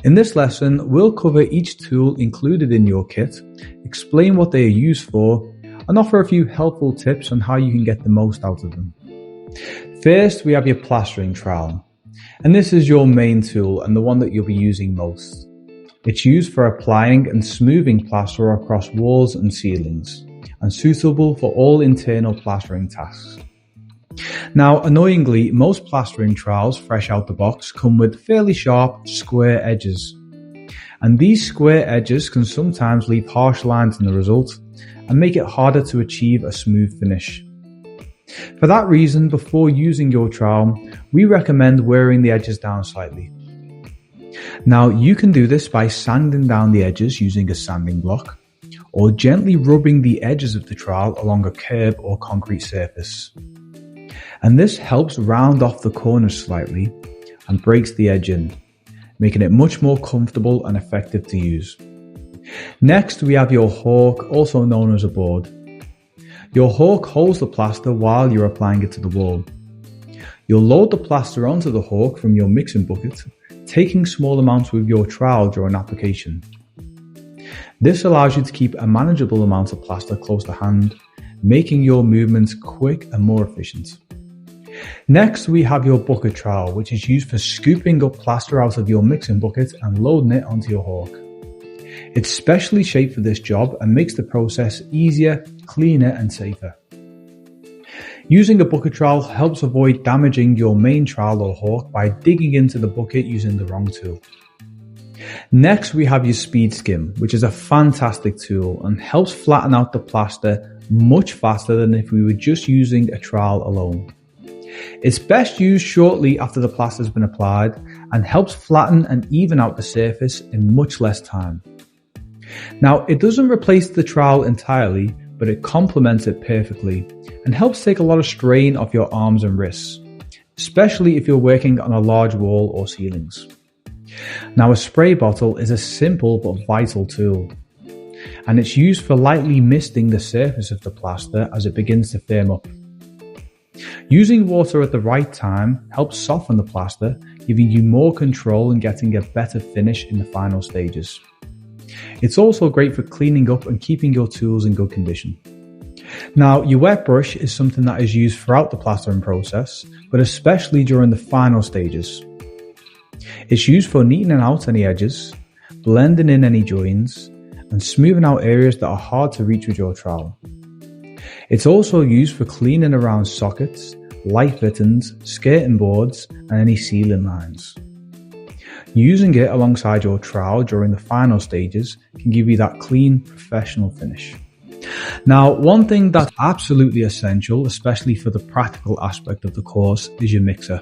In this lesson, we'll cover each tool included in your kit, explain what they are used for, and offer a few helpful tips on how you can get the most out of them. First, we have your plastering trowel, and this is your main tool and the one that you'll be using most. It's used for applying and smoothing plaster across walls and ceilings, and suitable for all internal plastering tasks. Now, annoyingly, most plastering trowels fresh out the box come with fairly sharp, square edges. And these square edges can sometimes leave harsh lines in the result and make it harder to achieve a smooth finish. For that reason, before using your trowel, we recommend wearing the edges down slightly. Now, you can do this by sanding down the edges using a sanding block, or gently rubbing the edges of the trowel along a curb or concrete surface. And this helps round off the corners slightly and breaks the edge in, making it much more comfortable and effective to use. Next, we have your hawk, also known as a board. Your hawk holds the plaster while you're applying it to the wall. You'll load the plaster onto the hawk from your mixing bucket, taking small amounts with your trowel during application. This allows you to keep a manageable amount of plaster close to hand, making your movements quick and more efficient. Next, we have your bucket trowel, which is used for scooping up plaster out of your mixing bucket and loading it onto your hawk. It's specially shaped for this job and makes the process easier, cleaner and safer. Using a bucket trowel helps avoid damaging your main trowel or hawk by digging into the bucket using the wrong tool. Next, we have your Speedskim, which is a fantastic tool and helps flatten out the plaster much faster than if we were just using a trowel alone. It's best used shortly after the plaster has been applied and helps flatten and even out the surface in much less time. Now, it doesn't replace the trowel entirely, but it complements it perfectly and helps take a lot of strain off your arms and wrists, especially if you're working on a large wall or ceilings. Now, a spray bottle is a simple but vital tool, and it's used for lightly misting the surface of the plaster as it begins to firm up. Using water at the right time helps soften the plaster, giving you more control and getting a better finish in the final stages. It's also great for cleaning up and keeping your tools in good condition. Now, your wet brush is something that is used throughout the plastering process, but especially during the final stages. It's used for neatening out any edges, blending in any joins, and smoothing out areas that are hard to reach with your trowel. It's also used for cleaning around sockets, light fittings, skirting boards, and any ceiling lines. Using it alongside your trowel during the final stages can give you that clean, professional finish. Now, one thing that's absolutely essential, especially for the practical aspect of the course, is your mixer.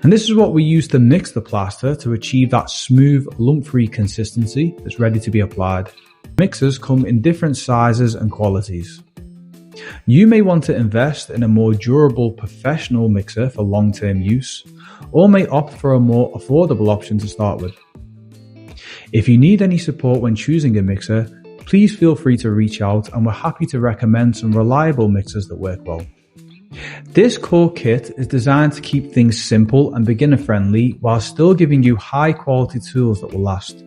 And this is what we use to mix the plaster to achieve that smooth, lump-free consistency that's ready to be applied. Mixers come in different sizes and qualities. You may want to invest in a more durable professional mixer for long-term use, or may opt for a more affordable option to start with. If you need any support when choosing a mixer, please feel free to reach out and we're happy to recommend some reliable mixers that work well. This core kit is designed to keep things simple and beginner friendly while still giving you high quality tools that will last.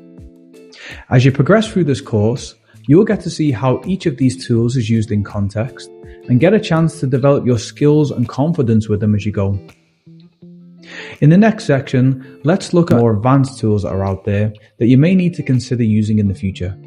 As you progress through this course, you will get to see how each of these tools is used in context and get a chance to develop your skills and confidence with them as you go. In the next section, let's look at more advanced tools that are out there that you may need to consider using in the future.